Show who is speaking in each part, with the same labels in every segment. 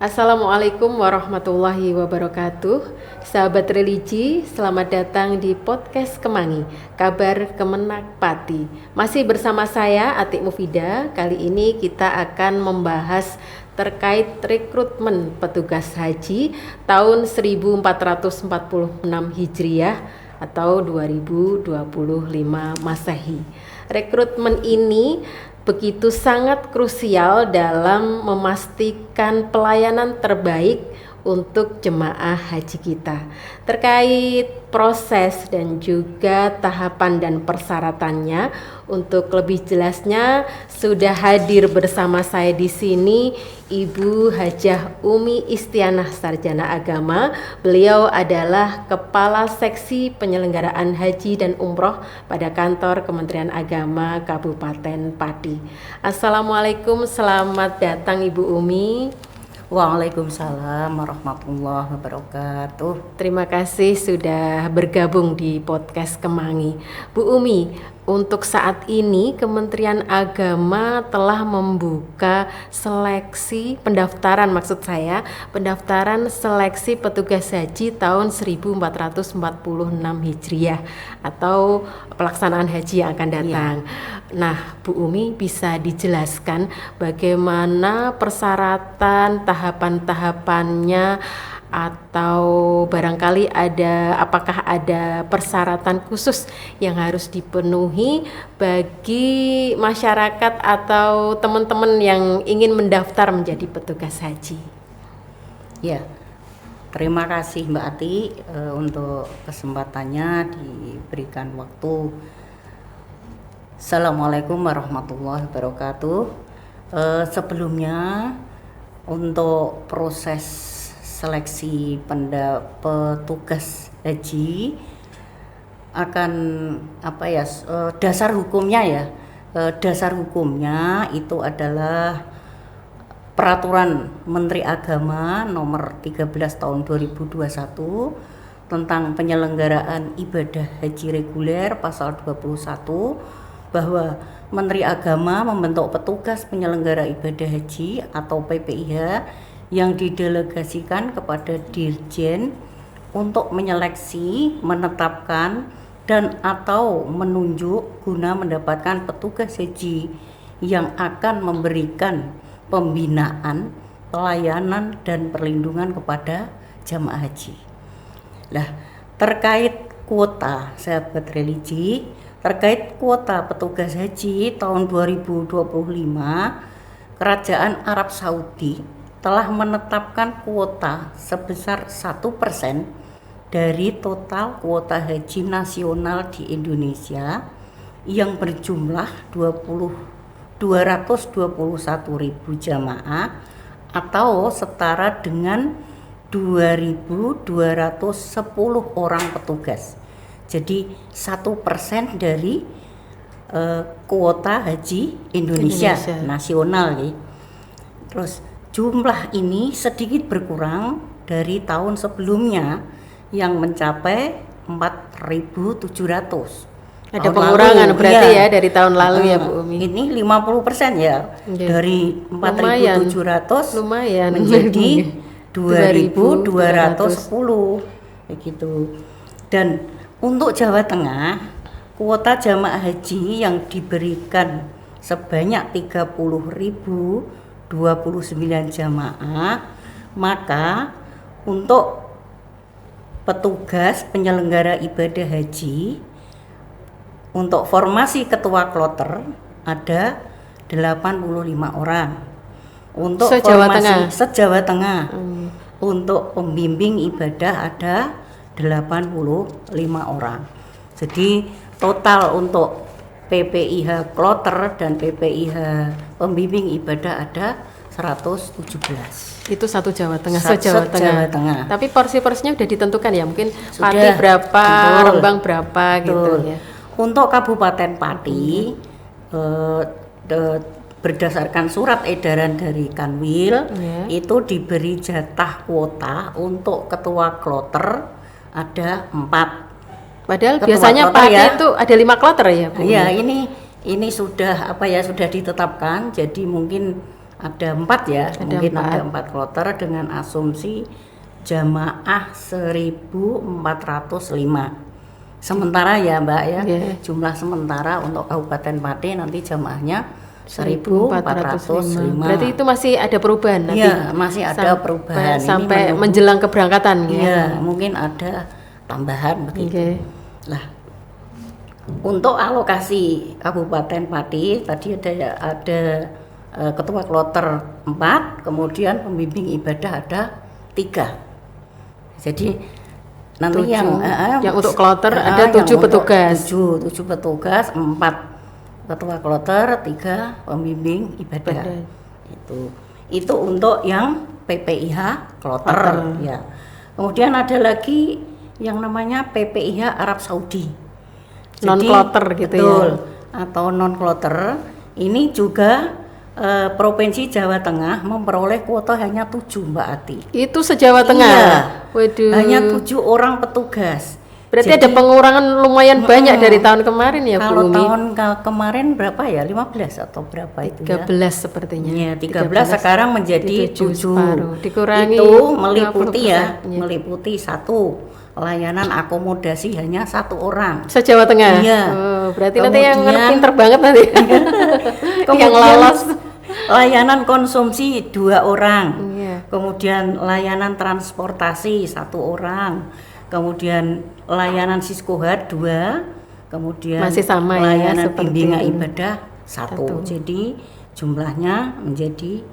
Speaker 1: Assalamualaikum warahmatullahi wabarakatuh. Sahabat religi, selamat datang di podcast Kemangi, kabar Kemenak Pati. Masih bersama saya Atik Mufida. Kali ini kita akan membahas terkait rekrutmen petugas haji tahun 1446 Hijriah atau 2025 Masehi. Rekrutmen ini begitu sangat krusial dalam memastikan pelayanan terbaik untuk jemaah haji kita. Terkait proses dan juga tahapan dan persyaratannya, untuk lebih jelasnya sudah hadir bersama saya di sini Ibu Hajah Umi Istianah Sarjana Agama. Beliau adalah Kepala Seksi Penyelenggaraan Haji dan Umroh pada Kantor Kementerian Agama Kabupaten Pati. Assalamualaikum, selamat datang Ibu Umi.
Speaker 2: Waalaikumsalam warahmatullahi wabarakatuh.
Speaker 1: Terima kasih sudah bergabung di podcast Kemangi. Bu Umi, untuk saat ini Kementerian Agama telah membuka pendaftaran seleksi petugas haji tahun 1446 Hijriah atau pelaksanaan haji yang akan datang. Nah, Bu Umi bisa dijelaskan bagaimana persyaratan, tahapan-tahapannya, atau barangkali apakah ada persyaratan khusus yang harus dipenuhi bagi masyarakat atau teman-teman yang ingin mendaftar menjadi petugas haji?
Speaker 2: Ya, terima kasih Mbak Ati untuk kesempatannya diberikan waktu. Assalamualaikum warahmatullahi wabarakatuh. Sebelumnya untuk proses seleksi petugas haji akan dasar hukumnya itu adalah Peraturan Menteri Agama nomor 13 tahun 2021 tentang penyelenggaraan ibadah haji reguler pasal 21, bahwa Menteri Agama membentuk petugas penyelenggara ibadah haji atau PPIH yang didelegasikan kepada Dirjen untuk menyeleksi, menetapkan, dan atau menunjuk guna mendapatkan petugas haji yang akan memberikan pembinaan, pelayanan, dan perlindungan kepada jamaah haji. Nah, terkait kuota, sahabat religi, terkait kuota petugas haji tahun 2025, Kerajaan Arab Saudi telah menetapkan kuota sebesar 1% dari total kuota haji nasional di Indonesia yang berjumlah 221.000 jamaah atau setara dengan 2.210 orang petugas. Jadi 1% dari kuota haji Indonesia. Nasional ya. Terus jumlah ini sedikit berkurang dari tahun sebelumnya yang mencapai 4.700.
Speaker 1: Ada pengurangan berarti ya dari tahun lalu ya Bu Umi.
Speaker 2: Ini 50% ya. Dari 4.700
Speaker 1: lumayan
Speaker 2: menjadi 2.210 begitu. Dan untuk Jawa Tengah, kuota jamaah haji yang diberikan sebanyak 30.029 jamaah, maka untuk petugas penyelenggara ibadah haji untuk formasi ketua kloter ada 85 orang. Untuk formasi se-Jawa Tengah. Untuk pembimbing ibadah ada 85 orang. Jadi total untuk PPIH kloter dan PPIH pembimbing ibadah ada 117.
Speaker 1: Itu satu Jawa Tengah,
Speaker 2: Jawa Tengah.
Speaker 1: Tapi porsi-porsinya sudah ditentukan ya, mungkin Pati berapa, Rembang berapa gitu ya.
Speaker 2: Untuk Kabupaten Pati berdasarkan surat edaran dari Kanwil itu diberi jatah kuota untuk ketua kloter ada 4.
Speaker 1: Padahal biasanya Pati itu ada 5 kloter ya Bu?
Speaker 2: Iya, ini sudah sudah ditetapkan, jadi mungkin ada 4 ya, mungkin
Speaker 1: 4.
Speaker 2: ada 4 kloter dengan asumsi jamaah 1405. Sementara ya Mbak ya, jumlah sementara untuk Kabupaten Pati nanti jamaahnya 1405.
Speaker 1: Berarti itu masih ada perubahan nanti?
Speaker 2: Iya, masih ada perubahan.
Speaker 1: Sampai menjelang keberangkatan ya?
Speaker 2: Iya, mungkin ada tambahan begitu. Lah, untuk alokasi Kabupaten Pati tadi ada ketua kloter 4, kemudian pembimbing ibadah ada 3. Jadi nanti
Speaker 1: 7.
Speaker 2: yang
Speaker 1: untuk kloter ada 7 petugas.
Speaker 2: 7 petugas, 4 ketua kloter, 3 pembimbing ibadah. Itu untuk yang PPIH kloter ya. Kemudian ada lagi yang namanya PPIH Arab Saudi.
Speaker 1: Non kloter gitu
Speaker 2: betul,
Speaker 1: ya.
Speaker 2: Atau non kloter. Ini juga Provinsi Jawa Tengah memperoleh kuota hanya 7 Mbak Ati.
Speaker 1: Itu se-Jawa Tengah?
Speaker 2: Iya.
Speaker 1: Waduh.
Speaker 2: Hanya 7 orang petugas.
Speaker 1: Berarti ada pengurangan lumayan banyak dari tahun kemarin ya Bu Umi?
Speaker 2: Kalau tahun kemarin berapa ya? 15 atau berapa itu
Speaker 1: 13
Speaker 2: ya?
Speaker 1: sepertinya.
Speaker 2: Ya, 13 sekarang menjadi 7.
Speaker 1: Dikurangi
Speaker 2: itu meliputi
Speaker 1: 50%.
Speaker 2: Meliputi 1 layanan akomodasi hanya 1 orang.
Speaker 1: Se-Jawa Tengah?
Speaker 2: Iya.
Speaker 1: Oh, berarti nanti yang pinter banget nanti. Yang lolos.
Speaker 2: Layanan konsumsi 2 orang.
Speaker 1: Iya.
Speaker 2: Kemudian layanan transportasi 1 orang. Kemudian layanan Siskohat 2. Kemudian
Speaker 1: masih sama
Speaker 2: layanan
Speaker 1: ya,
Speaker 2: bimbingan ibadah 1. Jadi jumlahnya menjadi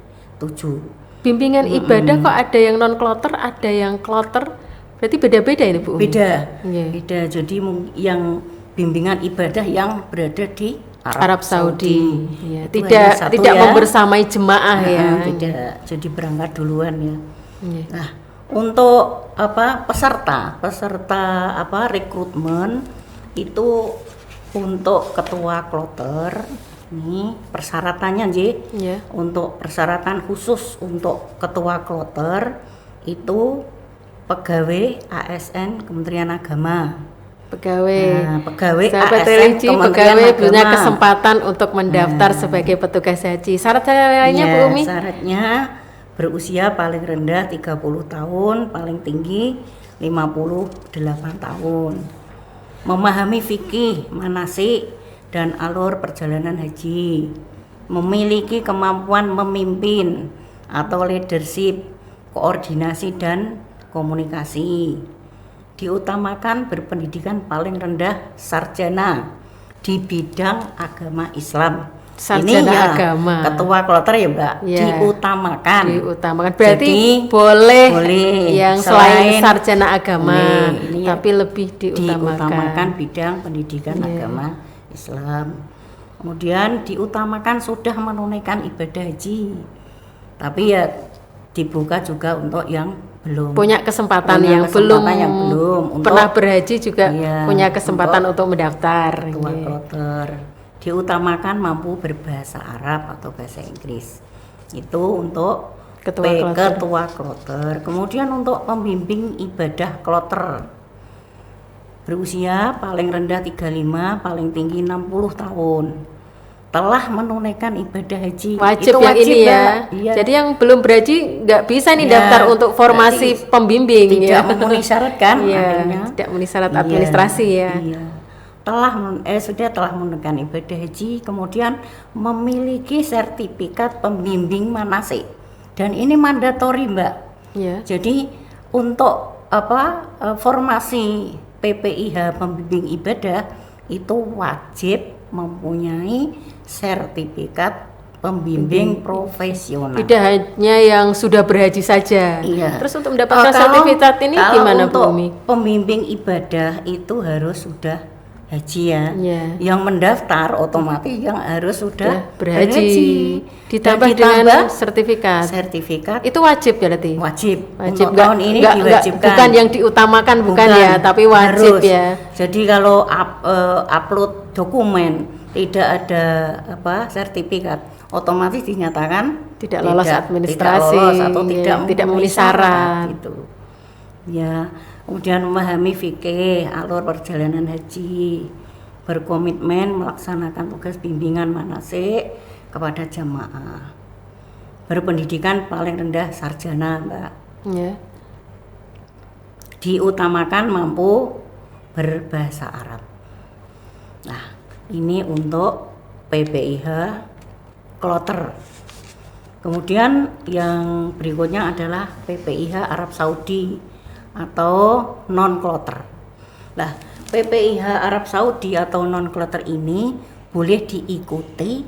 Speaker 2: 7.
Speaker 1: Bimbingan ibadah kok ada yang non kloter, ada yang kloter. Berarti beda-beda ini Bu?
Speaker 2: Beda.
Speaker 1: Yeah.
Speaker 2: Beda. Jadi yang bimbingan ibadah yang berada di
Speaker 1: Arab Saudi. Ya, tidak
Speaker 2: ya.
Speaker 1: membersamai jemaah ya.
Speaker 2: Tidak. Jadi berangkat duluan ya. Yeah. Nah, untuk peserta rekrutmen itu untuk ketua kloter ini persyaratannya
Speaker 1: yeah.
Speaker 2: Untuk persyaratan khusus untuk ketua kloter itu pegawai ASN Kementerian Agama. Pegawai
Speaker 1: Sahabat
Speaker 2: ASN
Speaker 1: religi, pegawai
Speaker 2: Agama.
Speaker 1: punya kesempatan untuk mendaftar sebagai petugas haji. Syarat lainnya Bu Umi?
Speaker 2: Syaratnya berusia paling rendah 30 tahun, paling tinggi 58 tahun. Memahami fikih, manasik dan alur perjalanan haji. Memiliki kemampuan memimpin atau leadership, koordinasi dan komunikasi. Diutamakan berpendidikan paling rendah sarjana di bidang agama Islam.
Speaker 1: Sarjana
Speaker 2: ini ya,
Speaker 1: agama.
Speaker 2: Ketua kloter ya Mbak,
Speaker 1: ya,
Speaker 2: diutamakan.
Speaker 1: Berarti
Speaker 2: jadi,
Speaker 1: boleh yang selain sarjana agama,
Speaker 2: boleh,
Speaker 1: tapi lebih
Speaker 2: diutamakan bidang pendidikan agama Islam. Kemudian diutamakan sudah menunaikan ibadah haji. Tapi ya dibuka juga untuk yang belum
Speaker 1: punya kesempatan yang belum pernah berhaji juga punya kesempatan untuk mendaftar.
Speaker 2: Ketua kloter. Diutamakan mampu berbahasa Arab atau bahasa Inggris. Itu untuk ketua kloter. Kemudian untuk pembimbing ibadah kloter berusia paling rendah 35, paling tinggi 60 tahun. Telah menunaikan ibadah haji.
Speaker 1: Wajib
Speaker 2: itu
Speaker 1: yang
Speaker 2: wajib
Speaker 1: ini ya.
Speaker 2: Iya.
Speaker 1: Jadi yang belum berhaji nggak bisa nih daftar untuk formasi pembimbing.
Speaker 2: Tidak memenuhi syarat kan?
Speaker 1: Tidak memenuhi syarat administrasi ya.
Speaker 2: Iya. Sudah telah menunaikan ibadah haji, kemudian memiliki sertifikat pembimbing manasik. Dan ini mandatori Mbak.
Speaker 1: Iya.
Speaker 2: Jadi untuk formasi PPIH pembimbing ibadah itu wajib mempunyai sertifikat pembimbing profesional.
Speaker 1: Tidak hanya yang sudah berhaji saja.
Speaker 2: Iya.
Speaker 1: Terus untuk mendapatkan sertifikat ini gimana Bu Umi?
Speaker 2: Pembimbing ibadah itu harus sudah haji ya.
Speaker 1: Iya.
Speaker 2: Yang mendaftar otomatis yang harus sudah
Speaker 1: berhaji. Ditambah dengan sertifikat. Itu wajib berarti?
Speaker 2: Wajib.
Speaker 1: Untuk
Speaker 2: tahun ini diwajibkan.
Speaker 1: Bukan yang diutamakan bukan ya, tapi wajib harus. Ya.
Speaker 2: Jadi kalau upload dokumen tidak ada sertifikat, otomatis dinyatakan
Speaker 1: tidak lolos administrasi,
Speaker 2: atau tidak
Speaker 1: memenuhi syarat.
Speaker 2: Gitu. Ya. Kemudian memahami fikih, alur perjalanan haji, berkomitmen melaksanakan tugas bimbingan manasik kepada jamaah. berpendidikan paling rendah sarjana, Mbak.
Speaker 1: Ya.
Speaker 2: Diutamakan mampu berbahasa Arab. Nah, ini untuk PPIH kloter. Kemudian yang berikutnya adalah PPIH Arab Saudi atau non kloter. Nah, PPIH Arab Saudi atau non kloter ini boleh diikuti,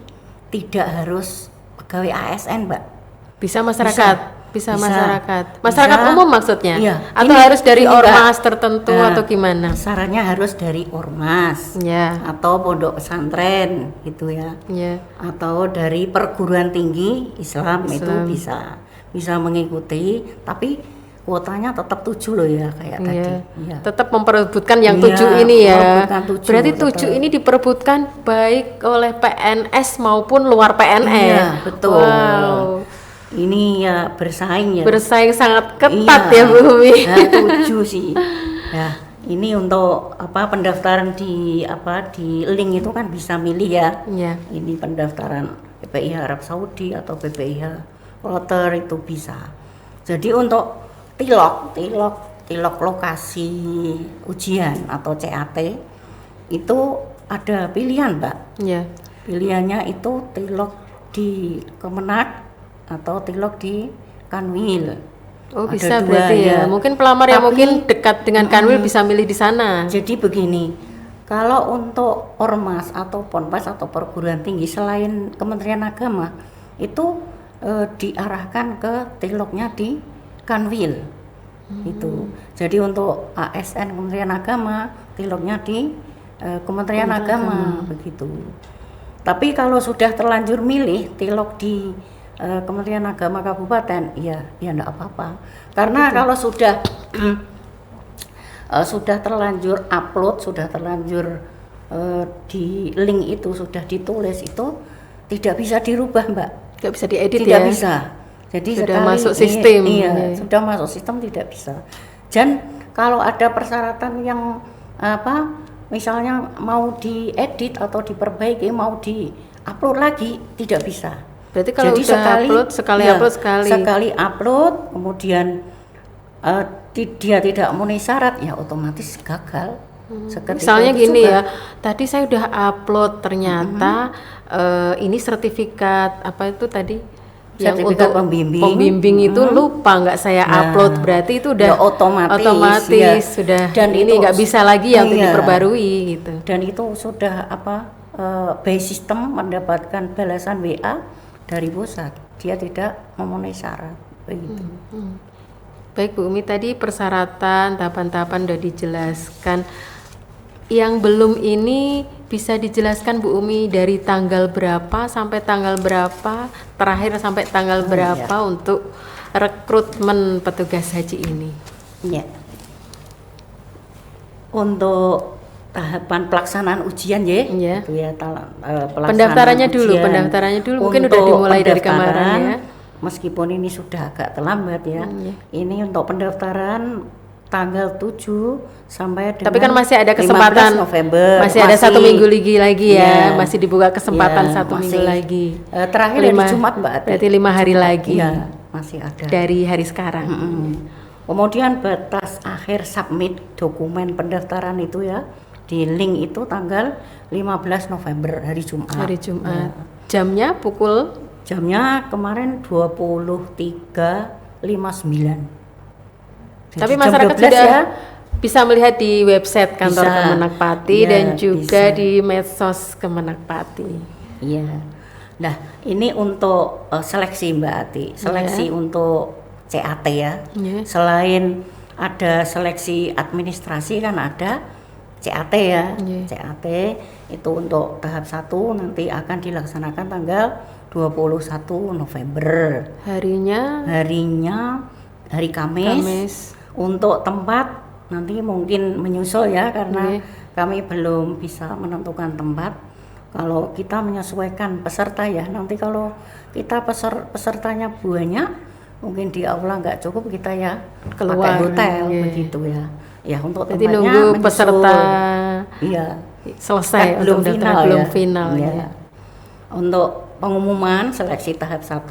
Speaker 2: tidak harus pegawai ASN, Mbak.
Speaker 1: Bisa masyarakat. Bisa masyarakat
Speaker 2: bisa,
Speaker 1: umum maksudnya?
Speaker 2: Iya.
Speaker 1: Atau harus dari ormas tertentu atau gimana?
Speaker 2: Syaratnya harus dari ormas
Speaker 1: ya.
Speaker 2: Atau pondok pesantren gitu ya. Atau dari perguruan tinggi Islam. Itu bisa mengikuti, tapi kuotanya tetap 7 loh ya kayak tadi. Ya.
Speaker 1: Tetap memperebutkan yang 7 ini ya.
Speaker 2: 7,
Speaker 1: berarti 7 ini diperebutkan baik oleh PNS maupun luar PNS.
Speaker 2: Iya, betul.
Speaker 1: Wow.
Speaker 2: Ini ya bersaing ya.
Speaker 1: Bersaing sangat ketat ya Bu Umi.
Speaker 2: Ya, 7 sih. Nah, ini untuk pendaftaran di link itu kan bisa milih ya. Ini pendaftaran PPIH Arab Saudi atau PPIH kloter itu bisa. Jadi untuk tilok lokasi ujian atau CAT itu ada pilihan, Mbak. Pilihannya itu tilok di Kemenak atau tilok di Kanwil.
Speaker 1: Oh, bisa berarti ya. Mungkin pelamar yang mungkin dekat dengan Kanwil bisa milih di sana.
Speaker 2: Jadi begini, kalau untuk ormas atau ponpes atau perguruan tinggi selain Kementerian Agama itu diarahkan ke tiloknya di Kanwil. Itu. Jadi untuk ASN Kementerian Agama tiloknya di Kementerian Agama begitu. Tapi kalau sudah terlanjur milih tilok di Kementerian Agama Kabupaten, ya enggak apa-apa. Karena kalau sudah sudah terlanjur upload, sudah terlanjur di link itu sudah ditulis itu tidak bisa dirubah, Mbak.
Speaker 1: Tidak bisa diedit
Speaker 2: tidak bisa. Jadi
Speaker 1: sudah masuk sistem.
Speaker 2: Sudah masuk sistem tidak bisa. Dan kalau ada persyaratan yang misalnya mau diedit atau diperbaiki, mau di-upload lagi tidak bisa.
Speaker 1: Berarti kalau
Speaker 2: jadi sekali upload kemudian dia tidak memenuhi syarat ya otomatis gagal.
Speaker 1: Misalnya gini juga. Ya, tadi saya udah upload ternyata ini sertifikat apa itu tadi yang untuk pembimbing itu lupa nggak saya upload, berarti itu udah otomatis sudah dan ini nggak bisa lagi yang diperbarui gitu.
Speaker 2: Dan itu sudah by system mendapatkan balasan WA dari pusat, dia tidak memenuhi syarat begitu.
Speaker 1: Baik Bu Umi, tadi persyaratan tahapan-tahapan sudah dijelaskan. Yang belum ini bisa dijelaskan Bu Umi dari tanggal berapa sampai tanggal berapa, terakhir sampai tanggal berapa untuk rekrutmen petugas haji ini?
Speaker 2: Ya. Untuk tahapan pelaksanaan ujian gitu ya,
Speaker 1: pendaftarannya dulu mungkin udah dimulai dari kemarin ya.
Speaker 2: Meskipun ini sudah agak terlambat ya. Ini untuk pendaftaran tanggal 7 sampai dengan
Speaker 1: tapi kan masih ada kesempatan
Speaker 2: November.
Speaker 1: Masih ada 1 minggu lagi ya. Masih dibuka kesempatan 1 minggu lagi.
Speaker 2: Terakhir dari Jumat, Mbak.
Speaker 1: Berarti 5 hari lagi.
Speaker 2: Ya, masih ada.
Speaker 1: Dari hari sekarang.
Speaker 2: Kemudian batas akhir submit dokumen pendaftaran itu ya di link itu tanggal 15 November hari Jumat.
Speaker 1: Jamnya
Speaker 2: Jamnya kemarin 23.59.
Speaker 1: Tapi masyarakat sudah bisa melihat di website kantor Kemenak Pati dan juga di medsos Kemenak Pati.
Speaker 2: Iya. Nah, ini untuk seleksi Mbak Ati. Seleksi untuk CAT ya. Selain ada seleksi administrasi kan ada CAT ya. CAT itu untuk tahap 1 nanti akan dilaksanakan tanggal 21 November.
Speaker 1: Harinya
Speaker 2: hari Kamis. Untuk tempat nanti mungkin menyusul ya karena kami belum bisa menentukan tempat. Kalau kita menyesuaikan peserta ya, nanti kalau kita pesertanya banyak mungkin di aula nggak cukup, kita ya keluar hotel begitu ya. Ya untuk
Speaker 1: jadi
Speaker 2: tempatnya
Speaker 1: nunggu
Speaker 2: menyusul.
Speaker 1: Peserta
Speaker 2: iya
Speaker 1: selesai
Speaker 2: belum final
Speaker 1: ya.
Speaker 2: Untuk pengumuman seleksi tahap 1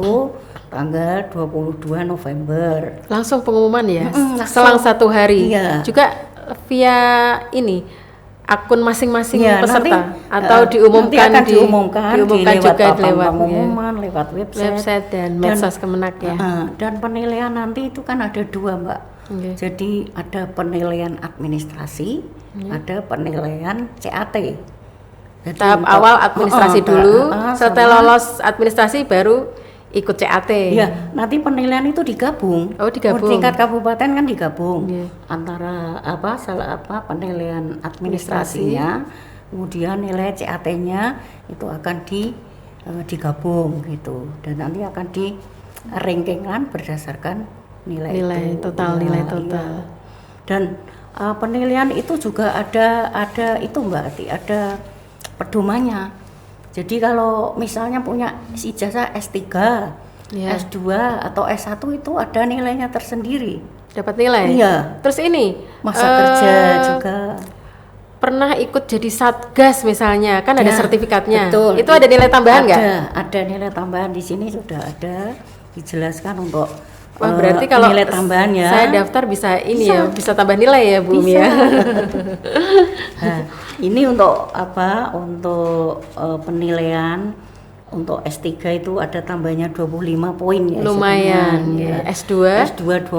Speaker 2: tanggal 22 November.
Speaker 1: Langsung pengumuman ya?
Speaker 2: Langsung.
Speaker 1: Selang 1 hari?
Speaker 2: Iya.
Speaker 1: Juga via ini, akun masing-masing
Speaker 2: Ya,
Speaker 1: peserta?
Speaker 2: nanti,
Speaker 1: atau
Speaker 2: nanti
Speaker 1: diumumkan
Speaker 2: akan diumumkan
Speaker 1: juga
Speaker 2: papan
Speaker 1: lewat
Speaker 2: pengumuman, lewat
Speaker 1: website dan medsos Kemenak ya?
Speaker 2: Dan penilaian nanti itu kan ada 2 Mbak.
Speaker 1: Okay.
Speaker 2: Jadi ada penilaian administrasi, ada penilaian CAT. Jadi
Speaker 1: Tahap awal administrasi dulu, setelah lolos administrasi baru ikut CAT.
Speaker 2: Ya, nanti penilaian itu digabung.
Speaker 1: Oh, digabung.
Speaker 2: Tingkat kabupaten kan digabung.
Speaker 1: Yeah.
Speaker 2: Antara penilaian administrasinya, kemudian nilai CAT-nya itu akan digabung gitu. Dan nanti akan di rankingkan berdasarkan nilai
Speaker 1: total.
Speaker 2: Iya. Dan penilaian itu juga ada itu Mbak Ati, ada pedomannya. Jadi kalau misalnya punya ijazah S3, S2 atau S1 itu ada nilainya tersendiri.
Speaker 1: Dapat nilai?
Speaker 2: Iya.
Speaker 1: Terus ini
Speaker 2: masa kerja juga.
Speaker 1: Pernah ikut jadi satgas misalnya, kan ada sertifikatnya.
Speaker 2: Betul.
Speaker 1: Itu ada nilai tambahan nggak?
Speaker 2: Ada nilai tambahan di sini sudah ada dijelaskan untuk
Speaker 1: wah, berarti kalau
Speaker 2: nilai tambahannya.
Speaker 1: Saya daftar bisa ini ya, bisa tambah nilai ya Bu Umi ya.
Speaker 2: Nah, ini untuk apa? Untuk penilaian untuk S3 itu ada tambahnya 25 poin ya.
Speaker 1: Lumayan ya. S2
Speaker 2: 20,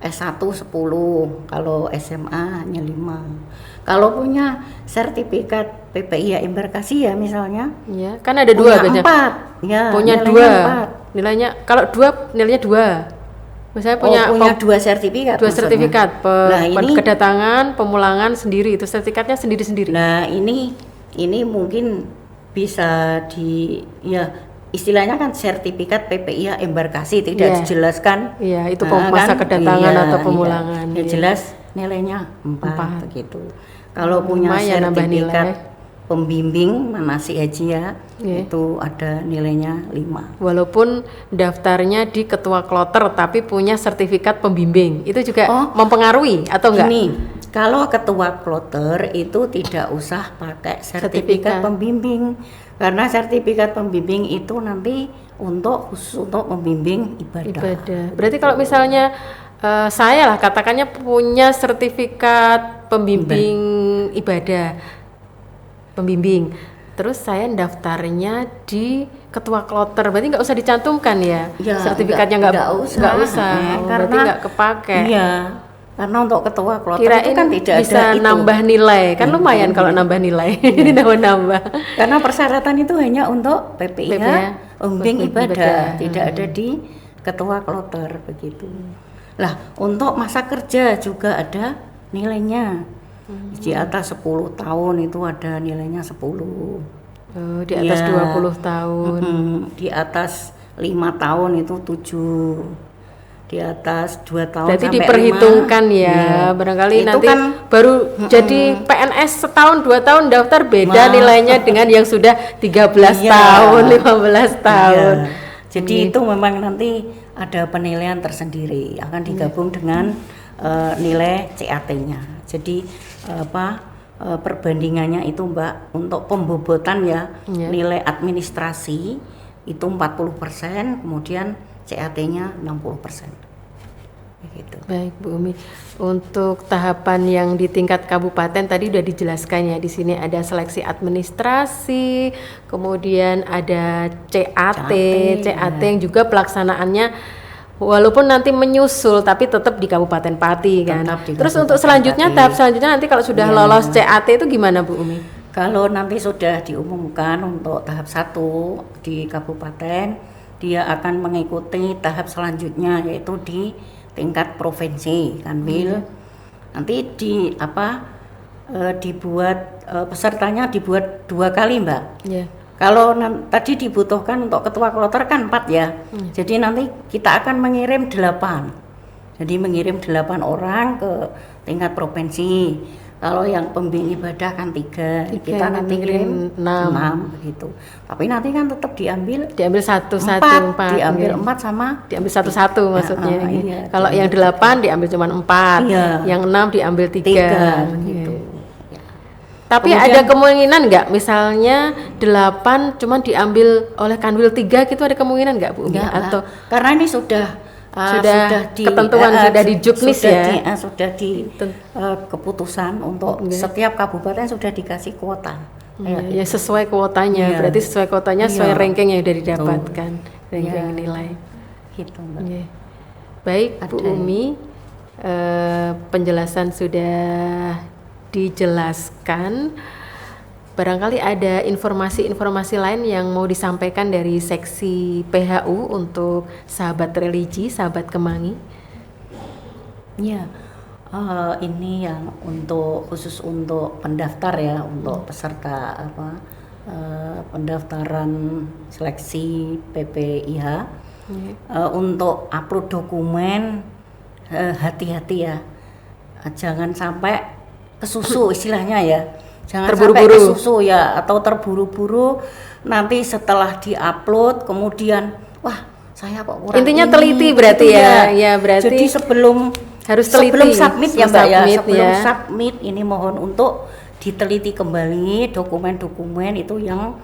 Speaker 2: S1 10, kalau SMA hanya 5. Kalau punya sertifikat PPIH embarkasi ya misalnya.
Speaker 1: Ya, kan ada 2 biasanya.
Speaker 2: 4. Ya,
Speaker 1: punya 2. Nilainya kalau 2 nilainya 2. Misalnya punya
Speaker 2: 2 sertifikat.
Speaker 1: 2 sertifikat
Speaker 2: ini
Speaker 1: kedatangan, pemulangan sendiri, itu sertifikatnya sendiri-sendiri.
Speaker 2: Nah, ini mungkin bisa istilahnya kan sertifikat PPIH embarkasi tidak dijelaskan.
Speaker 1: Iya, itu masa kedatangan atau pemulangan.
Speaker 2: Ya jelas nilainya 4 begitu. Kalau punya sertifikat pembimbing manasik haji ya, itu ada nilainya 5.
Speaker 1: Walaupun daftarnya di ketua kloter tapi punya sertifikat pembimbing, itu juga mempengaruhi atau enggak?
Speaker 2: Ini kalau ketua kloter itu tidak usah pakai sertifikat pembimbing, karena sertifikat pembimbing itu nanti khusus untuk membimbing ibadah.
Speaker 1: Berarti kalau misalnya saya lah katakannya punya sertifikat pembimbing ibadah, pembimbing, terus saya daftarnya di ketua kloter, berarti nggak usah dicantumkan ya, sertifikatnya nggak usah,
Speaker 2: karena
Speaker 1: berarti nggak kepake.
Speaker 2: Iya, karena untuk ketua kloter
Speaker 1: kirain
Speaker 2: itu kan tidak
Speaker 1: bisa
Speaker 2: ada
Speaker 1: nambah nilai, kan lumayan kalau nambah nilai, nambah.
Speaker 2: Karena persyaratan itu hanya untuk PPIH pembimbing ibadah, tidak ada di ketua kloter begitu. Lah, untuk masa kerja juga ada nilainya. Di atas 10 tahun itu ada nilainya 10.
Speaker 1: Di atas 20 tahun.
Speaker 2: Di atas 5 tahun itu 7. Di atas 2 tahun
Speaker 1: berarti
Speaker 2: sampai
Speaker 1: diperhitungkan 5. Ya. Barangkali itu nanti kan, baru jadi PNS setahun 2 tahun daftar beda nilainya dengan yang sudah 13 tahun, 15 tahun.
Speaker 2: Jadi itu memang nanti ada penilaian tersendiri, akan digabung dengan nilai CAT-nya. Jadi perbandingannya itu Mbak, untuk pembobotan ya, nilai administrasi itu 40%, kemudian CAT-nya 60%. Begitu.
Speaker 1: Baik Bu Umi, untuk tahapan yang di tingkat kabupaten tadi udah dijelaskan ya, di sini ada seleksi administrasi, kemudian ada CAT yang juga pelaksanaannya walaupun nanti menyusul tapi tetap di Kabupaten Pati kan. Terus untuk selanjutnya tahap selanjutnya nanti kalau sudah lolos CAT itu gimana Bu Umi?
Speaker 2: Kalau nanti sudah diumumkan untuk tahap 1 di kabupaten, dia akan mengikuti tahap selanjutnya yaitu di tingkat provinsi Kanwil. Nanti dibuat pesertanya dibuat 2 kali Mbak. Kalau tadi dibutuhkan untuk ketua kloter kan 4 ya. Jadi nanti kita akan mengirim 8. Jadi mengirim 8 orang ke tingkat provinsi. Kalau yang pembimbing ibadah kan 3. Kita nanti kirim 6 begitu. Tapi nanti kan tetap diambil
Speaker 1: satu-satu 4.
Speaker 2: Diambil 4 sama
Speaker 1: diambil satu-satu maksudnya. Kalau yang 8 diambil cuma 4. Yang 6 diambil 3
Speaker 2: begitu.
Speaker 1: Tapi
Speaker 2: Kemudian-
Speaker 1: ada kemungkinan nggak misalnya 8 cuman diambil oleh Kanwil 3 gitu, ada kemungkinan nggak Bu Umi?
Speaker 2: Enggak,
Speaker 1: Atau
Speaker 2: karena ini sudah
Speaker 1: ketentuan, sudah di Juknis ya?
Speaker 2: Sudah di keputusan untuk setiap kabupaten sudah dikasih kuota.
Speaker 1: Ya sesuai kuotanya,
Speaker 2: Iya.
Speaker 1: berarti sesuai kuotanya sesuai
Speaker 2: Iya.
Speaker 1: ranking yang sudah didapatkan, ranking
Speaker 2: Iya.
Speaker 1: nilai.
Speaker 2: Gitu, Mbak.
Speaker 1: Oke. Baik Bu
Speaker 2: Ada.
Speaker 1: Umi, penjelasan sudah dijelaskan. Barangkali ada informasi-informasi lain yang mau disampaikan dari seksi PHU untuk sahabat religi, sahabat Kemangi?
Speaker 2: Ya, ini yang khusus untuk pendaftar ya, untuk peserta pendaftaran seleksi PPIH. Untuk upload dokumen hati-hati ya, jangan sampai kesusu istilahnya ya, jangan
Speaker 1: Terburu-buru.
Speaker 2: sampai kesusu ya, atau terburu-buru nanti setelah diupload kemudian wah saya kok kurang
Speaker 1: Intinya
Speaker 2: ini,
Speaker 1: teliti berarti
Speaker 2: gitu
Speaker 1: ya. Ya, berarti
Speaker 2: jadi sebelum
Speaker 1: harus teliti.
Speaker 2: sebelum submit ya Mbak ya,
Speaker 1: Submit
Speaker 2: sebelum
Speaker 1: ya.
Speaker 2: submit ini mohon untuk diteliti kembali dokumen-dokumen itu yang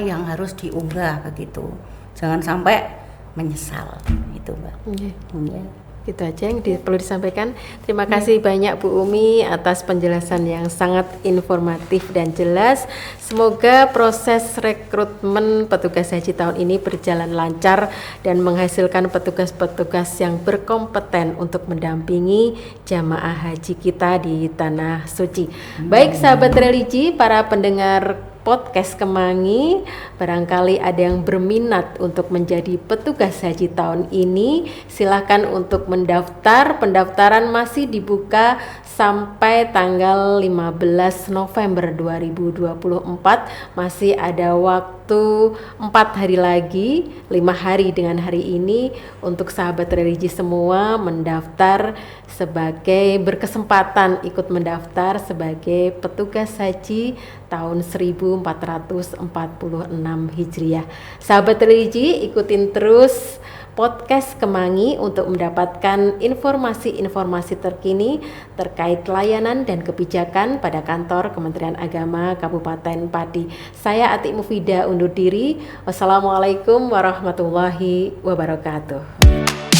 Speaker 2: yang harus diunggah begitu, jangan sampai menyesal itu Mbak. Ya.
Speaker 1: Gitu aja yang perlu disampaikan. Terima kasih banyak Bu Umi atas penjelasan yang sangat informatif dan jelas. Semoga proses rekrutmen petugas haji tahun ini berjalan lancar dan menghasilkan petugas-petugas yang berkompeten untuk mendampingi jamaah haji kita di Tanah Suci. Baik sahabat religi, para pendengar podcast Kemangi, barangkali ada yang berminat untuk menjadi petugas haji tahun ini, silakan untuk mendaftar. Pendaftaran masih dibuka sampai tanggal 15 November 2024. Masih ada waktu 4 hari lagi, 5 hari dengan hari ini untuk sahabat religi semua mendaftar sebagai berkesempatan ikut mendaftar sebagai petugas haji tahun 1446 Hijriah. Sahabat religi, ikutin terus podcast Kemangi untuk mendapatkan informasi-informasi terkini terkait layanan dan kebijakan pada kantor Kementerian Agama Kabupaten Pati. Saya Atik Mufidah undur diri. Wassalamualaikum warahmatullahi wabarakatuh.